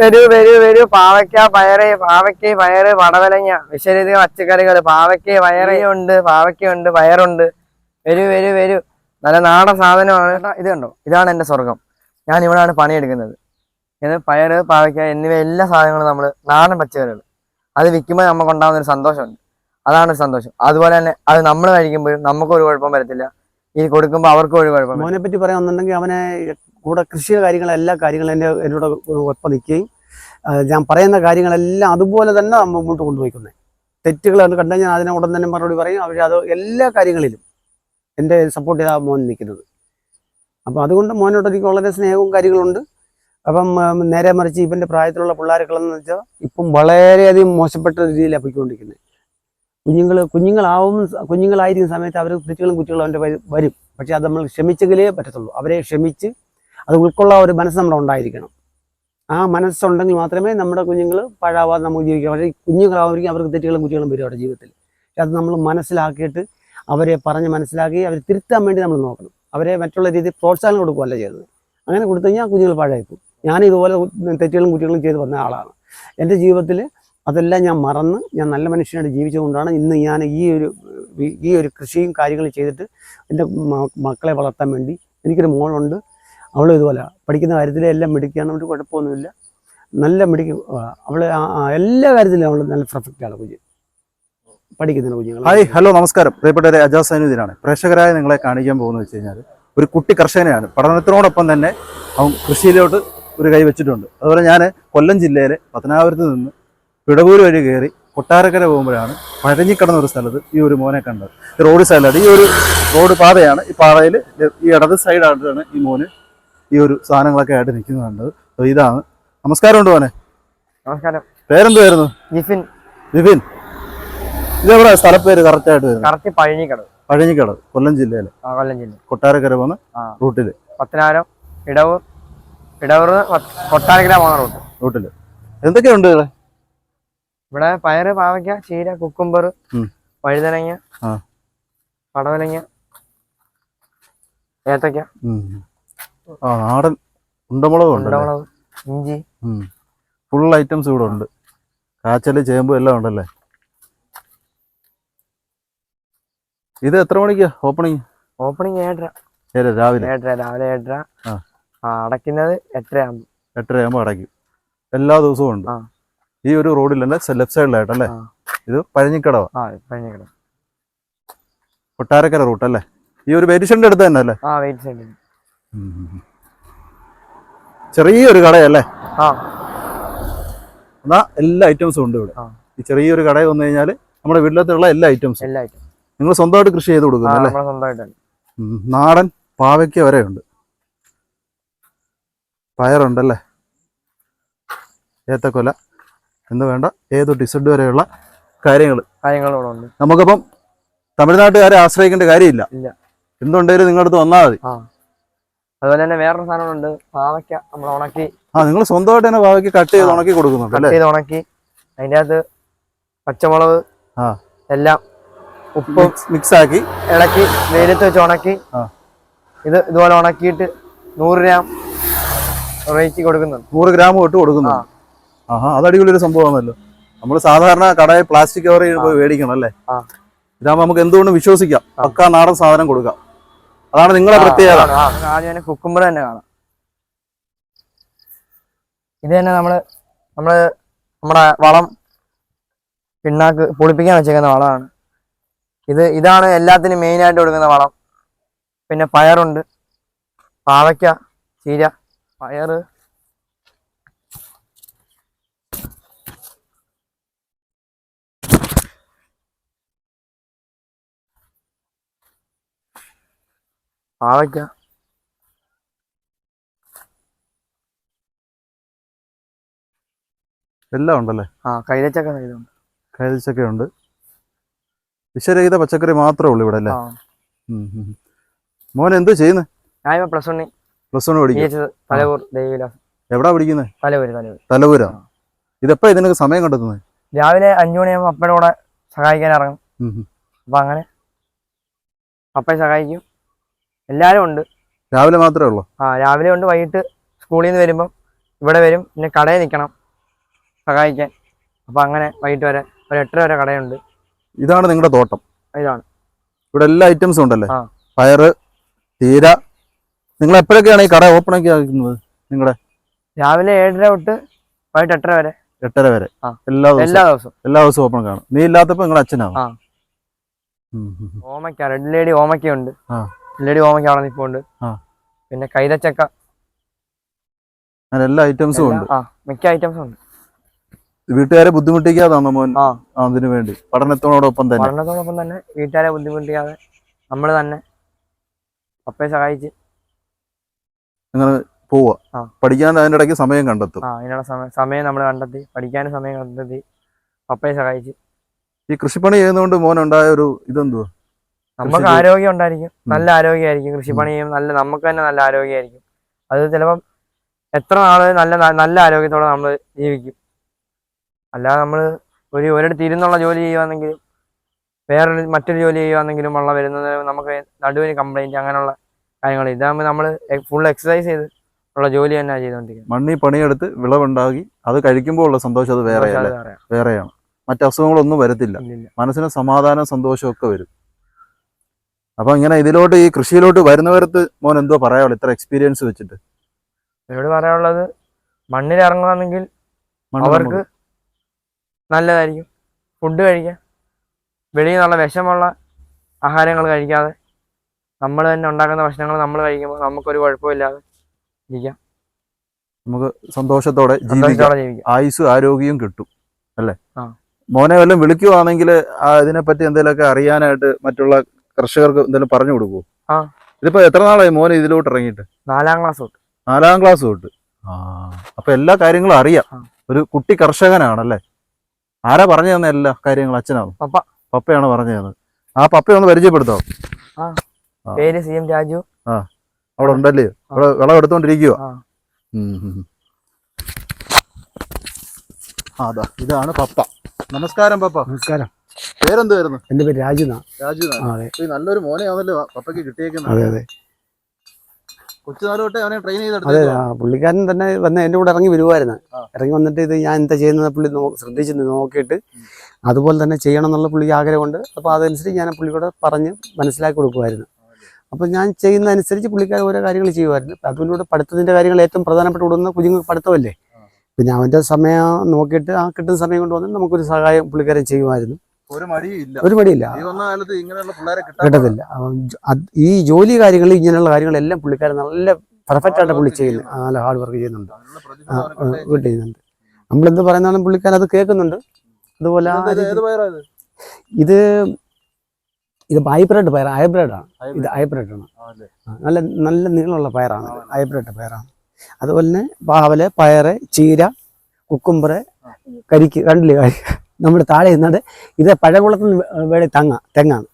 വരൂ പാവയ്ക്ക പയറ് പടവലങ്ങ വിഷരഹിത പച്ചക്കറികൾ പാവയ്ക്കയുണ്ട് പയറുണ്ട്. വരൂ നല്ല നാടൻ സാധനമാണ്. ഇത് കണ്ടോ, ഇതാണ് എന്റെ സ്വർഗം. ഞാൻ ഇവിടെയാണ് പണിയെടുക്കുന്നത്. ഇത് പയറ് പാവയ്ക്ക എന്നിവ എല്ലാ സാധനങ്ങളും നമ്മൾ നാടൻ പച്ചക്കറികൾ അത് വിൽക്കുമ്പോൾ നമുക്ക് ഉണ്ടാകുന്ന ഒരു സന്തോഷമുണ്ട്. അതാണ് ഒരു സന്തോഷം. അതുപോലെ തന്നെ അത് നമ്മൾ കഴിക്കുമ്പോഴും നമുക്കും ഒരു കുഴപ്പം വരത്തില്ല, ഈ കൊടുക്കുമ്പോൾ അവർക്കും ഒരു കുഴപ്പം. മോനെ പറ്റി പറയാമെന്നുണ്ടെങ്കിൽ അവനെ കൂടെ കൃഷി കാര്യങ്ങൾ എല്ലാ കാര്യങ്ങളും എന്നോട് ഒപ്പം നിൽക്കുകയും ഞാൻ പറയുന്ന കാര്യങ്ങളെല്ലാം അതുപോലെ തന്നെ മുമ്പോട്ട് കൊണ്ടുപോയിക്കുന്നത്. തെറ്റുകൾ കണ്ടു കഴിഞ്ഞാൽ അതിനെ ഉടൻ തന്നെ മറുപടി പറയും. അവർ അത് എല്ലാ കാര്യങ്ങളിലും എൻ്റെ സപ്പോർട്ട് ചെയ്താൽ മോൻ നിൽക്കുന്നത്. അപ്പോൾ അതുകൊണ്ട് മോനോട് എനിക്ക് വളരെ സ്നേഹവും കാര്യങ്ങളുണ്ട്. അപ്പം നേരെ മറിച്ച് ഇവൻ്റെ പ്രായത്തിലുള്ള പിള്ളേരുകളെന്ന് വെച്ചാൽ ഇപ്പം വളരെയധികം മോശപ്പെട്ട രീതിയിലാണ് പോയിക്കൊണ്ടിരിക്കുന്നത്. കുഞ്ഞുങ്ങളായിരിക്കുന്ന സമയത്ത് അവർ തെറ്റുകളും കുറ്റികളും അവൻ്റെ വരും. പക്ഷേ അത് നമ്മൾ ക്ഷമിച്ചെങ്കിലേ പറ്റത്തുള്ളൂ. അവരെ ക്ഷമിച്ച് അത് ഉൾക്കൊള്ളാൻ ഒരു മനസ്സ് നമ്മുടെ ഉണ്ടായിരിക്കണം. ആ മനസ്സുണ്ടെങ്കിൽ മാത്രമേ നമ്മുടെ കുഞ്ഞുങ്ങൾ പാഴാവാതെ നമുക്ക് ജീവിക്കാം. പക്ഷേ കുഞ്ഞുങ്ങളാവുമെങ്കിൽ അവർക്ക് തെറ്റുകളും കുറ്റികളും വരും അവരുടെ ജീവിതത്തിൽ. അത് നമ്മൾ മനസ്സിലാക്കിയിട്ട് അവരെ പറഞ്ഞ് മനസ്സിലാക്കി അവരെ തിരുത്താൻ വേണ്ടി നമ്മൾ നോക്കണം. അവരെ മറ്റുള്ള രീതിയിൽ പ്രോത്സാഹനം കൊടുക്കുകയല്ല ചെയ്തത്. അങ്ങനെ കൊടുത്തു കഴിഞ്ഞാൽ കുഞ്ഞുങ്ങൾ പാഴായിപ്പോകും. ഞാൻ ഇതുപോലെ തെറ്റുകളും കുറ്റികളും ചെയ്ത് വന്ന ആളാണ്. എൻ്റെ ജീവിതത്തിൽ അതെല്ലാം ഞാൻ മറന്ന് ഞാൻ നല്ല മനുഷ്യനായിട്ട് ജീവിച്ചുകൊണ്ടാണ് ഇന്ന് ഞാൻ ഈ ഒരു കൃഷിയും കാര്യങ്ങളും ചെയ്തിട്ട് എൻ്റെ മക്കളെ വളർത്താൻ വേണ്ടി. എനിക്കൊരു മോളുണ്ട്, അവളും ഇതുപോലെ പഠിക്കുന്ന കാര്യത്തിൽ എല്ലാം മിടുക്കിയാണ്. ഒരു കുഴപ്പമൊന്നുമില്ല, നല്ല മിടുക്കി. അവൾ എല്ലാ കാര്യത്തിലും അവൾ നല്ല പെർഫെക്റ്റാണ്. പഠിക്കുന്ന കുഞ്ഞുങ്ങൾ. ഹായ്, ഹലോ, നമസ്കാരം. പ്രിയപ്പെട്ടവരെ, അജാസ് സൈനുദ്ദീനാണ്. പ്രേക്ഷകരായ നിങ്ങളെ കാണിക്കാൻ പോകുന്നത് വെച്ച് കഴിഞ്ഞാൽ ഒരു കുട്ടി കർഷകനെയാണ്. പഠനത്തിനോടൊപ്പം തന്നെ അവൻ കൃഷിയിലോട്ട് ഒരു കൈ വെച്ചിട്ടുണ്ട്. അതുപോലെ ഞാൻ കൊല്ലം ജില്ലയിലെ പത്തനാപുരത്ത് നിന്ന് പിടവൂർ വഴി കയറി കൊട്ടാരക്കര പോകുമ്പോഴാണ് പഴഞ്ഞിക്കടന്ന ഒരു സ്ഥലത്ത് ഈ ഒരു മോനെ കണ്ടത്. ഈ റോഡ് സൈഡിലാണ്, ഈ ഒരു റോഡ് പാതയാണ്. ഈ പാതയിൽ ഈ ഇടത് സൈഡായിട്ടാണ് ഈ മോന് ഈ ഒരു സാധനങ്ങളൊക്കെ ആയിട്ട് നിൽക്കുന്നത് കണ്ടത്. ഇതാണ്. നമസ്കാരം ഉണ്ട് മോനെ. നമസ്കാരം. പേരെന്തുവായിരുന്നു? നിഫിൻ. ഇതെവിടെ സ്ഥലപ്പേര് കറക്റ്റ് ആയിട്ട് വരുന്നത്? പഴഞ്ഞിക്കടവ്, കൊല്ലം ജില്ലയില് കൊട്ടാരക്കര പോകുന്ന റൂട്ടില്. പത്തനാപുരം ഇടവൂർ കൊട്ടാരക്കര പോകുന്ന റൂട്ടില് എന്തൊക്കെയുണ്ട് ഇവിടെ? പയറ്, പാവയ്ക്ക, ചീര, കുക്കുംബർ, വഴുതനങ്ങ, പടവലങ്ങ, ഏത്തക്ക, നാടൻ ഉണ്ടമുളക്, ഇഞ്ചി, ഫുൾ ഐറ്റംസ് ഇവിടെ ഉണ്ട്. കാച്ചല്, ചേമ്പ് എല്ലാം ഉണ്ടല്ലേ. ഇത് എത്ര മണിക്കാ ഓപ്പണിങ്? 7:30 രാവിലെ. 7:30. അടയ്ക്കുന്നത് 8:30 അടയ്ക്കും. എല്ലാ ദിവസവും ഉണ്ട്. ഈ ഒരു റോഡിൽ തന്നെ ലെഫ്റ്റ് സൈഡിലായിട്ടല്ലേ? ഇത് പഴഞ്ഞിക്കടവ, കൊട്ടാരക്കര റൂട്ട് അല്ലേ? ഈ ഒരു വെരിഷന്റെ അടുത്ത് തന്നെ അല്ലേ? ചെറിയൊരു കടയല്ലേ? എന്നാ എല്ലാ ഐറ്റംസും ഉണ്ട് ഇവിടെ. ഈ ചെറിയൊരു കട വന്നു കഴിഞ്ഞാൽ നമ്മുടെ വീട്ടിലുള്ള എല്ലാ ഐറ്റംസും നിങ്ങൾ സ്വന്തമായിട്ട് കൃഷി ചെയ്ത് കൊടുക്കുന്നു. നാടൻ പാവയ്ക്ക വരെ ഉണ്ട്, പയറുണ്ടല്ലേ, ഏത്തക്കൊല എന്ന് വേണ്ട ഏതോ ഡിസഡ് വരെയുള്ള കാര്യങ്ങളുണ്ട്. നമുക്കിപ്പം തമിഴ്നാട്ടുകാരെ ആശ്രയിക്കേണ്ട കാര്യമില്ല. എന്തുണ്ടെങ്കിലും നിങ്ങളുടെ അടുത്ത് വന്നാൽ മതി. അതുപോലെ തന്നെ വേറൊരു സാധനമുണ്ട്, പാവയ്ക്ക നമ്മൾ ഉണക്കി. നിങ്ങൾ സ്വന്തമായിട്ട് തന്നെ പാവയ്ക്ക് കട്ട് ചെയ്ത് ഉണക്കി കൊടുക്കുന്നുണ്ട്. ഉണക്കി അതിൻ്റെ അകത്ത് പച്ചമുളക് എല്ലാം ഉപ്പ് മിക്സ് ആക്കി ഇളക്കി വെയിലത്ത് വെച്ച് ഉണക്കി ഇതുപോലെ ഉണക്കിയിട്ട് 100 ഗ്രാം റേറ്റ് കൊടുക്കുന്നുണ്ട്. 100 ഗ്രാം തൊട്ട് കൊടുക്കുന്നു. അത് അടിപൊളി ഒരു സംഭവമാണല്ലോ. നമ്മൾ സാധാരണ കടയിൽ പ്ലാസ്റ്റിക് കവർ പോയി മേടിക്കണം അല്ലേ? ഇതാകുമ്പോൾ നമുക്ക് എന്തുകൊണ്ടും വിശ്വസിക്കാം, പക്കാ നാടൻ സാധനം കൊടുക്കാം. അതാണ് നിങ്ങളെ പ്രത്യേകത. ആദ്യം കുക്കുംബർ തന്നെ കാണാം. ഇത് തന്നെ നമ്മുടെ വളം, പിണ്ണാക്ക് പൊളിപ്പിക്കാൻ വെച്ചേക്കുന്ന വളമാണ്. ഇതാണ് എല്ലാത്തിനും മെയിനായിട്ട് കൊടുക്കുന്ന വളം. പിന്നെ പയറുണ്ട്, പാവയ്ക്ക, ചീര, പയറ്, പാവയ്ക്ക, എല്ലാം ഉണ്ടല്ലേ? കൈതച്ചക്ക ഉണ്ട്. വിഷരഹിത പച്ചക്കറി മാത്രമേ ഉള്ളൂ ഇവിടെ അല്ലേ? മോൻ എന്ത് ചെയ്യുന്നത്? ഞാൻ പ്ലസ് 1 പഠിക്കും. എവിടാ പഠിക്കുന്നത്? തലവൂരാ. ഇതെപ്പോ ഇതിനൊക്കെ സമയം കണ്ടെത്തുന്നത്? രാവിലെ 5 മണിയാകുമ്പോൾ അപ്പയുടെ കൂടെ സഹായിക്കാൻ ഇറങ്ങും. അപ്പൊ അങ്ങനെ അപ്പയെ സഹായിക്കും. എല്ലാരും ഉണ്ട്. രാവിലെ മാത്രമേ ഉള്ളൂ? രാവിലെ ഉണ്ട്. വൈകിട്ട് സ്കൂളിൽ നിന്ന് വരുമ്പം ഇവിടെ വരും, പിന്നെ കടയിൽ നിൽക്കണം സഹായിക്കാൻ. അപ്പം അങ്ങനെ വൈകിട്ട് വരെ ഒരു 8:30 വരെ കടയുണ്ട്. ഇതാണ് നിങ്ങളുടെ തോട്ടം? ഇതാണ്. ഇവിടെ എല്ലാ ഐറ്റംസും ഉണ്ടല്ലേ? ആ. പയറ്, ചീര. നിങ്ങൾ എപ്പോഴൊക്കെയാണ് ഈ കട ഓപ്പൺ ആക്കി ആക്കുന്നത്? നിങ്ങളുടെ രാവിലെ 7:30 തൊട്ട് വൈകിട്ട് 8:30 വരെ. 8:30 വരെ ആ. എല്ലാ ദിവസവും ഓപ്പൺ കാണും. നീ ഇല്ലാത്തപ്പോ നിങ്ങളുടെ അച്ഛനാണ്? ആ. ഓമയ്ക്ക, റെഡ് ലേഡി ഓമയ്ക്കുണ്ട്. ആ. ലേഡി ഓമയ്ക്ക അവിടെ നിൽപ്പുണ്ട്. പിന്നെ കൈതച്ചക്ക, അങ്ങനെ എല്ലാ ഐറ്റംസും ഉണ്ട്. മിക്ക ഐറ്റംസും ഉണ്ട്. വീട്ടുകാരെ ബുദ്ധിമുട്ടിക്കാതാണോ മോൻ അതിനു വേണ്ടി? പഠനത്തോടൊപ്പം തന്നെ വീട്ടുകാരെ ബുദ്ധിമുട്ടിക്കാതെ നമ്മൾ തന്നെ പപ്പയെ സഹായിച്ച് അങ്ങനെ പോവാ. പഠിക്കാൻ അതിൻ്റെ ഇടയ്ക്ക് സമയം കണ്ടെത്തും. അതിനുള്ള സമയം നമ്മൾ കണ്ടെത്തി, പഠിക്കാനും സമയം കണ്ടെത്തി പപ്പയെ സഹായിച്ച്. ഈ കൃഷിപ്പണി ചെയ്യുന്നതുകൊണ്ട് മോനുണ്ടായ ഒരു ഇതെന്തുവാ? നമുക്ക് ആരോഗ്യം ഉണ്ടായിരിക്കും, നല്ല ആരോഗ്യമായിരിക്കും. കൃഷിപ്പണി ചെയ്യും, നമുക്ക് തന്നെ നല്ല ആരോഗ്യമായിരിക്കും. അത് ചിലപ്പം എത്ര നാള് നല്ല ആരോഗ്യത്തോടെ നമ്മൾ ജീവിക്കും. അല്ലാതെ നമ്മൾ ഒരിടത്ത് ഇരുന്നുള്ള ജോലി ചെയ്യുകയാണെങ്കിലും മറ്റൊരു ജോലി ചെയ്യുകയാണെങ്കിലും വരുന്നത് നമുക്ക് നടുവിന് കംപ്ലൈൻറ്റ് അങ്ങനെയുള്ള കാര്യങ്ങൾ. ഇതാകുമ്പോൾ നമ്മൾ ഫുൾ എക്സസൈസ് ചെയ്ത് ഉള്ള ജോലി തന്നെ ചെയ്തുകൊണ്ടിരിക്കുന്നത്. മണ്ണിൽ പണിയെടുത്ത് വിളവുണ്ടാക്കി അത് കഴിക്കുമ്പോൾ ഉള്ള സന്തോഷം അത് വേറെയാണ്. മറ്റ് അസുഖങ്ങളൊന്നും വരത്തില്ല. മനസ്സിന് സമാധാനം, സന്തോഷം ഒക്കെ വരും. അപ്പൊ ഇങ്ങനെ ഈ കൃഷിയിലോട്ട് വരുന്നവരത്ത് മോൻ എന്തോ പറയാനുള്ളൂ ഇത്ര എക്സ്പീരിയൻസ് വെച്ചിട്ട്? എന്നോട് പറയാനുള്ളത്, മണ്ണിൽ ഇറങ്ങുകയാണെങ്കിൽ അവർക്ക് നല്ലതായിരിക്കും. ഫുഡ് കഴിക്കാൻ വെളിയിൽ നിന്നുള്ള വിഷമുള്ള ആഹാരങ്ങൾ കഴിക്കാതെ നമ്മൾ തന്നെ ഉണ്ടാക്കുന്ന ഭക്ഷണങ്ങൾ നമ്മൾ കഴിക്കുമ്പോൾ നമുക്കൊരു കുഴപ്പമില്ലാതെ ഇരിക്കാം. നമുക്ക് സന്തോഷത്തോടെ ജീവിക്കാം. ആയുസ് ആരോഗ്യവും കിട്ടും അല്ലേ? മോനെ വല്ലതും വിളിക്കുവാണെങ്കിൽ ഇതിനെപ്പറ്റി എന്തെങ്കിലുമൊക്കെ അറിയാനായിട്ട് മറ്റുള്ള കർഷകർക്ക് എന്തെങ്കിലും പറഞ്ഞു കൊടുക്കുമോ? ഇതിപ്പോ എത്ര നാളായി മോനെ ഇതിലോട്ട് ഇറങ്ങിയിട്ട്? 4ാം ക്ലാസ് തൊട്ട്. 4ാം ക്ലാസ് തൊട്ട്. അപ്പൊ എല്ലാ കാര്യങ്ങളും അറിയാം. ഒരു കുട്ടി കർഷകനാണല്ലേ? ആരാ പറഞ്ഞു തന്ന എല്ലാ കാര്യങ്ങളും? അച്ഛനാണ്? പപ്പയാണ് പറഞ്ഞു തന്നത്. ആ പപ്പയെ ഒന്ന് പരിചയപ്പെടുത്തോ? പേര് CM രാജു. അവിടെ ഉണ്ടല്ലേ? അവിടെ വിളവെടുത്തോണ്ടിരിക്കുവോ? അതാ ഇതാണ് പപ്പ. നമസ്കാരം പപ്പ. നമസ്കാരം. പേരെന്തായിരുന്നു? എന്റെ പേര് രാജു. നല്ലൊരു മോനെയാണല്ലോ പപ്പയ്ക്ക് കിട്ടിയേക്കുന്നത്. അതെ. കൊച്ചുനാൾ തൊട്ടേ അവനെ ട്രെയിൻ ചെയ്ത്. അതെ, പുള്ളിക്കാരൻ തന്നെ വന്ന് എൻ്റെ കൂടെ ഇറങ്ങി വരുമായിരുന്നു. ഇറങ്ങി വന്നിട്ട് ഇത് ഞാൻ എന്താ ചെയ്യുന്നത് പുള്ളി ശ്രദ്ധിച്ച് നോക്കിയിട്ട് അതുപോലെ തന്നെ ചെയ്യണം എന്നുള്ള പുള്ളിക്ക് ആഗ്രഹമുണ്ട്. അപ്പോൾ അതനുസരിച്ച് ഞാൻ പുള്ളിക്കൂടെ പറഞ്ഞ് മനസ്സിലാക്കി കൊടുക്കുമായിരുന്നു. അപ്പോൾ ഞാൻ ചെയ്യുന്നതനുസരിച്ച് പുള്ളിക്കാർ ഓരോ കാര്യങ്ങൾ ചെയ്യുമായിരുന്നു. അതിലൂടെ പഠിത്തത്തിൻ്റെ കാര്യങ്ങൾ ഏറ്റവും പ്രധാനപ്പെട്ട കൊടുക്കുന്ന കുഞ്ഞുങ്ങൾക്ക് പഠിത്തമല്ലേ. പിന്നെ അവൻ്റെ സമയം നോക്കിയിട്ട് കിട്ടുന്ന സമയം കൊണ്ട് വന്ന് നമുക്കൊരു സഹായം പുള്ളിക്കാരൻ ചെയ്യുമായിരുന്നു. ഒരു മടിയില്ല, കിട്ടത്തില്ല. ഈ ജോലി കാര്യങ്ങൾ, ഇങ്ങനെയുള്ള കാര്യങ്ങളെല്ലാം പുള്ളിക്കാരൻ നല്ല പെർഫെക്റ്റ് ആയിട്ട് പുള്ളി ചെയ്യുന്നു. നല്ല ഹാർഡ് വർക്ക് ചെയ്യുന്നുണ്ട്. നമ്മളെന്ത് പറയുന്നതാണ് പുള്ളിക്കാരൻ അത് കേൾക്കുന്നുണ്ട്. അതുപോലെ ഇത് ഹൈബ്രിഡ് പയർ, ഹൈബ്രിഡാണ്. ഇത് ഹൈബ്രിഡാണ്. നല്ല നീളമുള്ള പയറാണ്. ഹൈബ്രിഡ് പയറാണ്. അതുപോലെ തന്നെ പാവല്, പയറ്, ചീര, കുക്കുംബറ്, കരിക്ക്. കണ്ടില്ലേ? നമ്മുടെ താഴെ നിന്നത് ഇത് പഴകുളത്ത് നിന്ന് വേറെ തെങ്ങാണ്.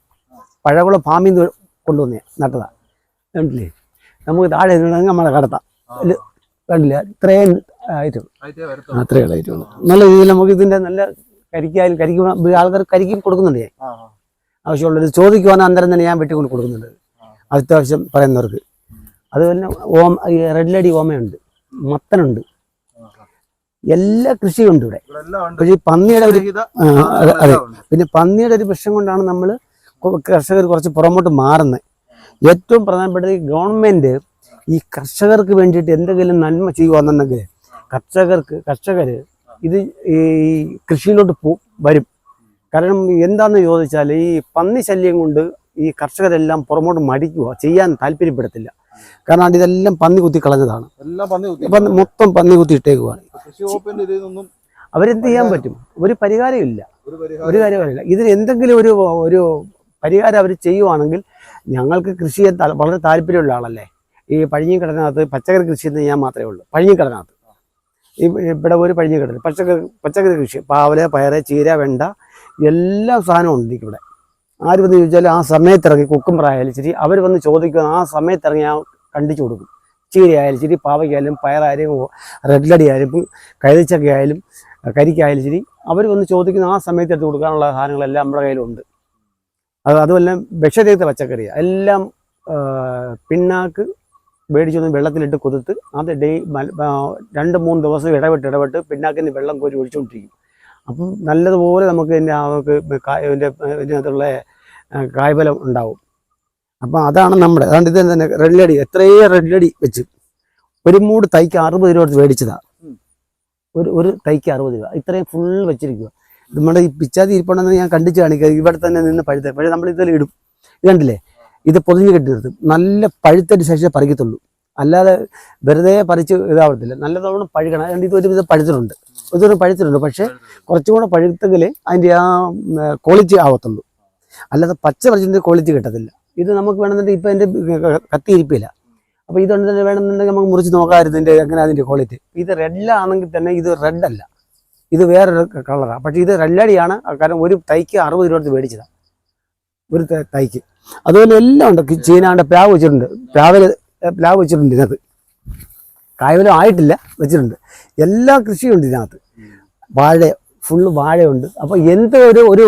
പഴകുളം ഫാമിൽ നിന്ന് കൊണ്ടുവന്നേ നട്ടതാ. കണ്ടില്ലേ? നമുക്ക് താഴെ നിന്നെങ്കിൽ നമ്മളെ കടത്താം. കണ്ടില്ല? ഇത്രയും ഐറ്റം, അത്രയും ഐറ്റം നല്ല രീതിയിൽ നമുക്ക് ഇതിൻ്റെ നല്ല കരിക്ക് ആൾക്കാർ കരിക്കും കൊടുക്കുന്നുണ്ട്. ആവശ്യമുള്ളത് ചോദിക്കുവാണെങ്കിൽ അന്നേരം തന്നെ ഞാൻ വെട്ടിക്കൊണ്ട് കൊടുക്കുന്നുണ്ട് അത്യാവശ്യം പറയുന്നവർക്ക്. അതുപോലെ റെഡ് ലേഡി ഓമയുണ്ട്, മത്തനുണ്ട്, എല്ലാ കൃഷിയും ഉണ്ട് ഇവിടെ. പക്ഷേ പന്നിയുടെ അതെ, പിന്നെ പന്നിയുടെ ഒരു പ്രശ്നം കൊണ്ടാണ് നമ്മൾ കർഷകർ കുറച്ച് പുറമോട്ട് മാറുന്നത്. ഏറ്റവും പ്രധാനപ്പെട്ട ഈ ഗവൺമെന്റ് ഈ കർഷകർക്ക് വേണ്ടിയിട്ട് എന്തെങ്കിലും നന്മ ചെയ്യുകയെന്നുണ്ടെങ്കിൽ കർഷകർ ഇത് ഈ കൃഷിയിലോട്ട് വരും. കാരണം എന്താണെന്ന് ചോദിച്ചാൽ ഈ പന്നി ശല്യം കൊണ്ട് ഈ കർഷകരെല്ലാം പുറമോട്ട് മടിക്കുക, ചെയ്യാൻ താല്പര്യപ്പെടത്തില്ല. കാരണം ഇതെല്ലാം പന്നി കുത്തി കളഞ്ഞതാണ്. മൊത്തം പന്നി കുത്തി ഇട്ടേക്കുവാണ്. അവരെന്ത് ചെയ്യാൻ പറ്റും? ഒരു പരിഹാരമില്ല. ഇതിന് എന്തെങ്കിലും ഒരു പരിഹാരം അവർ ചെയ്യുവാണെങ്കിൽ, ഞങ്ങൾക്ക് കൃഷിയെ വളരെ താല്പര്യമുള്ള ആളല്ലേ. ഈ പഴഞ്ഞിക്കടനകത്ത് പച്ചക്കറി കൃഷി എന്ന് ഞാൻ മാത്രമേ ഉള്ളൂ. പഴഞ്ഞിക്കടനകത്ത് ഇവിടെ ഒരു പഴഞ്ഞിക്കടൽ പച്ചക്കറി കൃഷി, പാവല്, പയറ്, ചീര, വെണ്ട, എല്ലാ സാധനവും ഉണ്ട് ഇവിടെ. ആര് വന്ന് ചോദിച്ചാലും ആ സമയത്തിറങ്ങി, കുക്കുംബറായാലും ശരി അവർ വന്ന് ചോദിക്കുക, ആ സമയത്തിറങ്ങി ഞാൻ കണ്ടിച്ചു കൊടുക്കും. ചീരയായാലും ശരി, പാവയ്ക്കായാലും, പയറായാലും, റെഡ്ലടി ആയാലും, കൈതച്ചക്കയായാലും, കരിക്കായാലും ശരി, അവർ വന്ന് ചോദിക്കുന്ന ആ സമയത്ത് എടുത്ത് കൊടുക്കാനുള്ള സാധനങ്ങളെല്ലാം നമ്മുടെ കയ്യിലുണ്ട്. അതുപോലെ വിഷരഹിത പച്ചക്കറി എല്ലാം, പിണ്ണാക്ക്, മേടിച്ചൊന്ന് വെള്ളത്തിലിട്ട് കുതിർത്ത് അത് 2-3 ദിവസം ഇടവിട്ട് പിന്നാക്കിന് വെള്ളം കോരി ഒഴിച്ചുകൊണ്ടിരിക്കും. അപ്പം നല്ലതുപോലെ നമുക്ക് ഇതിനകത്തുള്ള കായ്ഫലം ഉണ്ടാവും. അപ്പം അതാണ് നമ്മുടെ അതുകൊണ്ട് ഇത് തന്നെ റെഡ്ലടി എത്രയോ റെഡ്ലടി വെച്ച് ഒരു മൂട് തൈക്ക് 60 രൂപ കൊടുത്ത് മേടിച്ചതാണ്. ഒരു തൈക്ക് 60 രൂപ ഇത്രയും ഫുൾ വെച്ചിരിക്കുക. നമ്മുടെ ഈ പിച്ചാതി ഇരിപ്പുണ്ടെന്ന് ഞാൻ കണ്ടിച്ച് കാണിക്കുക. ഇവിടെ തന്നെ നിന്ന് പക്ഷേ നമ്മൾ ഇതിൽ ഇടും. ഇത് കണ്ടില്ലേ, ഇത് പൊതിഞ്ഞ് കെട്ടി നിർത്തും. നല്ല പഴുത്തതിന് ശേഷം പറിക്കത്തുള്ളൂ, അല്ലാതെ വെറുതെ പറിച്ച് ഇതാവത്തില്ല. നല്ലതോണം പഴുക്കണം. അതുകൊണ്ട് ഇത് ഒരുവിധം പഴുത്തിട്ടുണ്ട്. പക്ഷേ കുറച്ചും കൂടെ പഴുത്തെങ്കിൽ അതിൻ്റെ ആ ക്വാളിറ്റി ആവത്തുള്ളൂ, അല്ലാതെ പച്ച പറിച്ചിട്ട് ക്വാളിറ്റി കിട്ടത്തില്ല. ഇത് നമുക്ക് വേണമെന്നുണ്ടെങ്കിൽ ഇപ്പം എൻ്റെ കത്തിയിരിപ്പില്ല. അപ്പോൾ ഇതുകൊണ്ട് തന്നെ വേണമെന്നുണ്ടെങ്കിൽ നമുക്ക് മുറിച്ച് നോക്കാമായിരുന്നു എങ്ങനെ അതിൻ്റെ ക്വാളിറ്റി. ഇത് റെഡിലാണെങ്കിൽ തന്നെ ഇത് റെഡല്ല, ഇത് വേറൊരു കളറാണ്. പക്ഷേ ഇത് റെല്ലടിയാണ്. കാരണം ഒരു തൈക്ക് 60 രൂപ കൊടുത്ത് മേടിച്ചതാണ് ഒരു തൈക്ക്. അതുപോലെ എല്ലാം ഉണ്ട്. ചീനാണ്ട് പ്ലാവ് വെച്ചിട്ടുണ്ട്, പ്ലാവ് വെച്ചിട്ടുണ്ട്. ഇതിനകത്ത് കായ്ഫലം ആയിട്ടില്ല, വെച്ചിട്ടുണ്ട്. എല്ലാ കൃഷിയുണ്ട് ഇതിനകത്ത്. വാഴ ഫുള്ള് വാഴയുണ്ട്. അപ്പോൾ എന്ത് ഒരു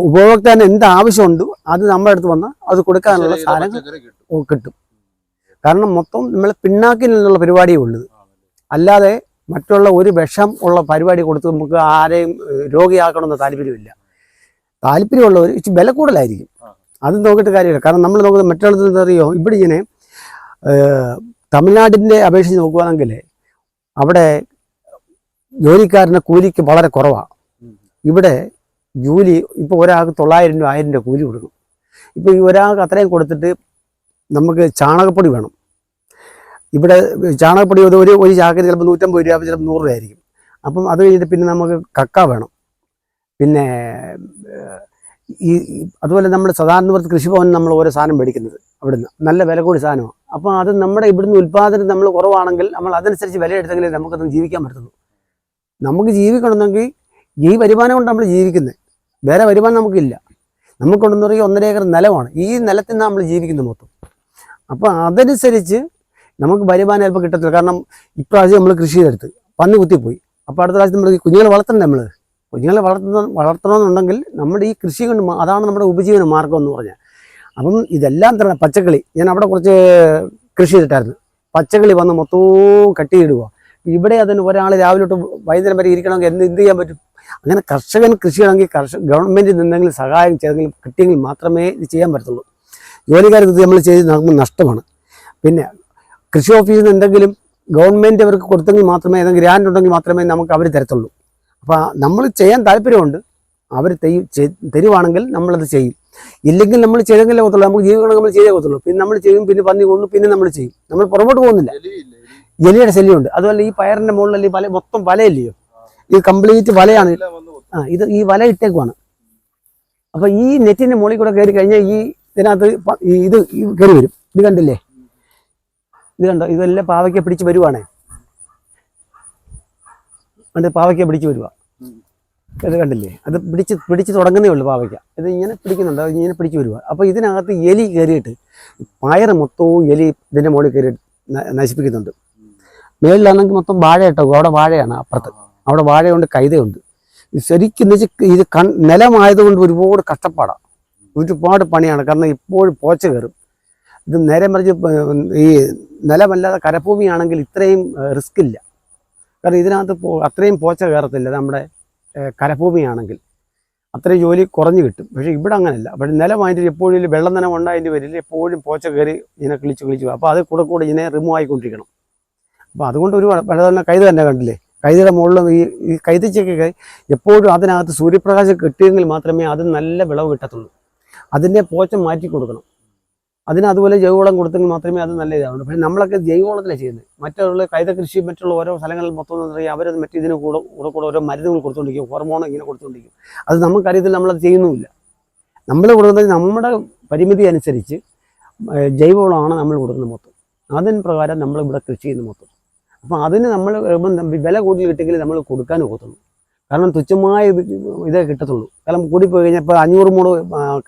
ഉപഭോക്താവിന് എന്ത് ആവശ്യമുണ്ടോ അത് നമ്മുടെ അടുത്ത് വന്നാൽ അത് കൊടുക്കാനുള്ള സാധനങ്ങൾ കിട്ടും. കാരണം മൊത്തം നമ്മൾ പിണ്ണാക്കിൽ നിന്നുള്ള പരിപാടിയേ ഉള്ളത്, അല്ലാതെ മറ്റുള്ള ഒരു വിഷം ഉള്ള പരിപാടി കൊടുത്ത് നമുക്ക് ആരെയും രോഗിയാക്കണമെന്ന് താല്പര്യമുള്ളവർ ഇച്ചിരി വില കൂടുതലായിരിക്കും. അത് നോക്കിയിട്ട് കാര്യമില്ല. കാരണം നമ്മൾ നോക്കുന്നത് മറ്റുള്ളത് എന്തറിയോ, ഇവിടെ ഇങ്ങനെ തമിഴ്നാടിൻ്റെ അപേക്ഷിച്ച് നോക്കുകയാണെങ്കിൽ അവിടെ ജോലിക്കാരൻ്റെ കൂലിക്ക് വളരെ കുറവാണ്. ഇവിടെ ജോലി ഇപ്പോൾ ഒരാൾക്ക് 900 രൂപ 1000 രൂപ കൂലി കൊടുക്കും. ഇപ്പോൾ ഈ ഒരാൾക്ക് അത്രയും കൊടുത്തിട്ട് നമുക്ക് ചാണകപ്പൊടി വേണം. ഇവിടെ ചാണകപ്പൊടി ഒരു ചാക്കിന് ചിലപ്പോൾ 150 രൂപ, ചിലപ്പോൾ 100 രൂപ ആയിരിക്കും. അപ്പം അത് കഴിഞ്ഞിട്ട് പിന്നെ നമുക്ക് കക്ക വേണം. പിന്നെ അതുപോലെ നമ്മൾ സാധാരണ കൃഷിഭവൻ നമ്മൾ ഓരോ സാധനം മേടിക്കുന്നത് അവിടുന്ന് നല്ല വില കൂടി സാധനമാണ്. അപ്പോൾ അത് നമ്മുടെ ഇവിടുന്ന് ഉൽപ്പാദനം നമ്മൾ കുറവാണെങ്കിൽ നമ്മൾ അതനുസരിച്ച് വില എടുത്തെങ്കിലേ നമുക്കത് ജീവിക്കാൻ പറ്റുള്ളൂ. നമുക്ക് ജീവിക്കണമെന്നെങ്കിൽ ഈ വരുമാനം കൊണ്ട് നമ്മൾ ജീവിക്കുന്നത്, വേറെ വരുമാനം നമുക്കില്ല. നമുക്കുണ്ടെന്ന് പറയുക 1.5 ഏക്കർ നിലമാണ്. ഈ നിലത്തിൽ നിന്നാണ് നമ്മൾ ജീവിക്കുന്നത് മൊത്തം. അപ്പോൾ അതനുസരിച്ച് നമുക്ക് വരുമാനം ചിലപ്പോൾ കിട്ടത്തില്ല. കാരണം ഇപ്രാവശ്യം നമ്മൾ കൃഷി ചെയ്തെടുത്ത് പന്നി കുത്തിപ്പോയി. അപ്പോൾ അടുത്ത പ്രാവശ്യം നമ്മൾ കുഞ്ഞുങ്ങളെ വളർത്തണ്ടേ. കുഞ്ഞുങ്ങളെ വളർത്തണമെന്നുണ്ടെങ്കിൽ നമ്മുടെ ഈ കൃഷി കൊണ്ട് അതാണ് നമ്മുടെ ഉപജീവന മാർഗം എന്ന് പറഞ്ഞാൽ. അപ്പം ഇതെല്ലാം തന്നെ പച്ചക്കറി ഞാൻ അവിടെ കുറച്ച് കൃഷി ചെയ്തിട്ടായിരുന്നു. പച്ചക്കറി വന്ന് മൊത്തവും കട്ടിയിടുക. ഇവിടെ അതിന് ഒരാൾ രാവിലെ തൊട്ട് വൈകുന്നേരം വരെ ഇരിക്കണമെങ്കിൽ എന്ത് ചെയ്യാൻ പറ്റും? അങ്ങനെ കർഷകൻ കൃഷി ചെയ്യണമെങ്കിൽ ഗവൺമെൻറ്റിൽ നിന്നെങ്കിലും സഹായം ചെയ്തെങ്കിലും കിട്ടിയെങ്കിൽ മാത്രമേ ഇത് ചെയ്യാൻ പറ്റത്തുള്ളൂ. ജോലിക്കാർക്ക് നമ്മൾ ചെയ്ത് നമുക്ക് നഷ്ടമാണ്. പിന്നെ കൃഷി ഓഫീസിൽ നിന്ന് എന്തെങ്കിലും ഗവൺമെൻറ് അവർക്ക് കൊടുത്തെങ്കിൽ മാത്രമേ, ഏതെങ്കിലും ഗ്രാൻഡ് ഉണ്ടെങ്കിൽ മാത്രമേ നമുക്ക് അവർ തരത്തുള്ളൂ. അപ്പോൾ നമ്മൾ ചെയ്യാൻ താല്പര്യമുണ്ട്, അവർ തരുവാണെങ്കിൽ നമ്മളത് ചെയ്യും. ഇല്ലെങ്കിൽ നമ്മൾ ചെയ്തെങ്കിലേ പോകത്തുള്ളൂ. നമുക്ക് ജീവിക്കണമെങ്കിൽ നമ്മൾ ചെയ്തേ പോകത്തുള്ളൂ. പിന്നെ നമ്മൾ ചെയ്യും, പിന്നെ പന്നി കൊണ്ടു, പിന്നെ നമ്മൾ ചെയ്യും. നമ്മൾ പുറകോട്ട് പോകുന്നില്ല. എലിയുടെ ശല്യമുണ്ട്. അതുപോലെ ഈ പയറിൻ്റെ മുകളിൽ ഈ മൊത്തം വലയല്ലയോ, ഇത് കംപ്ലീറ്റ് വലയാണ്. ഇത് ഈ വല ഇട്ടേക്കുവാണ്. അപ്പോൾ ഈ നെറ്റിൻ്റെ മുകളിൽ കൂടെ കയറി കഴിഞ്ഞാൽ ഈ ഇതിനകത്ത് ഇത് കയറി വരും. ഇത് കണ്ടില്ലേ, ഇത് കണ്ടോ, ഇതെല്ലാം പാവയ്ക്ക പിടിച്ച് വരുവാണേ. അത് പാവയ്ക്ക പിടിച്ച് വരുക. ഇത് കണ്ടില്ലേ, അത് പിടിച്ച് തുടങ്ങുന്നേ ഉള്ളൂ പാവയ്ക്ക. ഇത് ഇങ്ങനെ പിടിക്കുന്നുണ്ട്, ഇങ്ങനെ പിടിച്ച് വരുക. അപ്പോൾ ഇതിനകത്ത് എലി കയറിയിട്ട് പയറ് മൊത്തവും എലി ഇതിൻ്റെ മുകളിൽ കയറി നശിപ്പിക്കുന്നുണ്ട്. മേളിലാണെങ്കിൽ മൊത്തം വാഴ ഇട്ടോ, അവിടെ വാഴയാണ് അപ്പുറത്ത്, അവിടെ വാഴയുണ്ട്, കൈതയുണ്ട്. ശരിക്കും ഇത് നിലമായതുകൊണ്ട് ഒരുപാട് കഷ്ടപ്പാടാണ്, ഒരുപാട് പണിയാണ്. കാരണം ഇപ്പോഴും പോച്ച കയറും. ഇത് നേരെ മറിച്ച് ഈ നിലമല്ലാതെ കരഭൂമിയാണെങ്കിൽ ഇത്രയും റിസ്ക് ഇല്ല. കാരണം ഇതിനകത്ത് അത്രയും പോച്ച കയറത്തില്ല. നമ്മുടെ കരഭൂമിയാണെങ്കിൽ അത്രയും ജോലി കുറഞ്ഞു കിട്ടും. പക്ഷേ ഇവിടെ അങ്ങനെയല്ല. പക്ഷേ നിലമായിട്ട് എപ്പോഴും വെള്ളം നനം ഉണ്ടായതിൻ്റെ പേരിൽ എപ്പോഴും പോച്ച കയറി ഇതിനെ കിളിച്ച് അപ്പോൾ അത് കൂടെ ഇതിനെ റിമൂവ് ആയിക്കൊണ്ടിരിക്കണം. അപ്പോൾ അതുകൊണ്ട് ഒരു തന്നെ കൈത തന്നെ കണ്ടില്ലേ, കൈതയുടെ മുകളിലും ഈ കൈതച്ചൊക്കെ എപ്പോഴും അതിനകത്ത് സൂര്യപ്രകാശം കിട്ടിയെങ്കിൽ മാത്രമേ അത് നല്ല വിളവ് കിട്ടത്തുള്ളൂ. അതിൻ്റെ പോച്ച മാറ്റി കൊടുക്കണം. അതിന് അതുപോലെ ജൈവവളം കൊടുത്തെങ്കിൽ മാത്രമേ അത് നല്ല ഇതാവുള്ളൂ. പക്ഷേ നമ്മളൊക്കെ ജൈവവളത്തിലാണ് ചെയ്യുന്നത്. മറ്റുള്ള കൈത കൃഷി മറ്റുള്ള ഓരോ സ്ഥലങ്ങളിൽ മൊത്തം എന്ന് പറയുക അവരത് മറ്റിതിന് കൂടെ ഓരോ മരുന്നുകൾ കൊടുത്തുകൊണ്ടിരിക്കും, ഹോർമോൺ ഇങ്ങനെ കൊടുത്തുകൊണ്ടിരിക്കും. അത് നമുക്കറിയത്തില്ല, നമ്മളത് ചെയ്യുന്നുമില്ല. നമ്മൾ കൊടുക്കുന്നത് നമ്മുടെ പരിമിതി അനുസരിച്ച് ജൈവവളമാണ് നമ്മൾ കൊടുക്കുന്നത് മൊത്തം. അതിന് പ്രകാരം നമ്മളിവിടെ കൃഷി ചെയ്യുന്ന മൊത്തം. അപ്പോൾ അതിന് നമ്മൾ വില കൂടുതൽ കിട്ടിയെങ്കിൽ നമ്മൾ കൊടുക്കാനും ഒക്കത്തുള്ളൂ. കാരണം തുച്ഛമായ ഇതേ കിട്ടത്തുള്ളൂ. കാരണം കൂടിപ്പോയി കഴിഞ്ഞാൽ ഇപ്പോൾ 500 മൂട്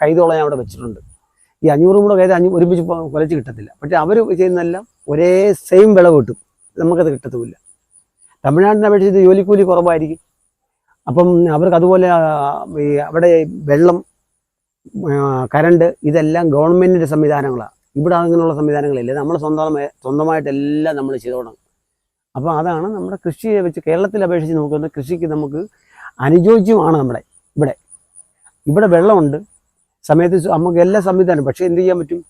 കൈതോളം ഞാൻ അവിടെ വെച്ചിട്ടുണ്ട്. ഈ 500 മൂട് കൈത ഒരുമിച്ച് കുലച്ച് കിട്ടത്തില്ല. പക്ഷേ അവർ ചെയ്യുന്നതെല്ലാം ഒരേ സെയിം വിളവ് കിട്ടും, നമുക്കത് കിട്ടത്തുമില്ല. തമിഴ്നാടിനെ അപേക്ഷിച്ച് ജോലിക്കൂലി കുറവായിരിക്കും. അപ്പം അവർക്ക് അതുപോലെ ഈ അവിടെ വെള്ളം, കരണ്ട് ഇതെല്ലാം ഗവൺമെൻറ്റിൻ്റെ സംവിധാനങ്ങളാണ്. ഇവിടെ അങ്ങനെയുള്ള സംവിധാനങ്ങളില്ല. നമ്മൾ സ്വന്തമായിട്ടെല്ലാം നമ്മൾ ചെയ്തോണം. അപ്പോൾ അതാണ് നമ്മുടെ കൃഷിയെ വെച്ച് കേരളത്തിൽ അപേക്ഷിച്ച് നോക്കുന്നത്. കൃഷിക്ക് നമുക്ക് അനുയോജ്യമാണ്. ഇവിടെ വെള്ളമുണ്ട്, സമയത്ത് നമുക്ക് എല്ലാ സംവിധാനം. പക്ഷേ എന്ത് ചെയ്യാൻ പറ്റും?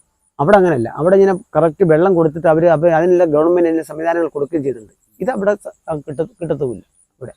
അവിടെ അങ്ങനെയല്ല. അവിടെ ഇങ്ങനെ കറക്റ്റ് വെള്ളം കൊടുത്തിട്ട് അവർ അതിനുള്ള ഗവൺമെൻറ് അതിൻ്റെ സംവിധാനങ്ങൾ കൊടുക്കുകയും ചെയ്തിട്ടുണ്ട്. ഇത് അവിടെ കിട്ടത്തുമില്ല ഇവിടെ.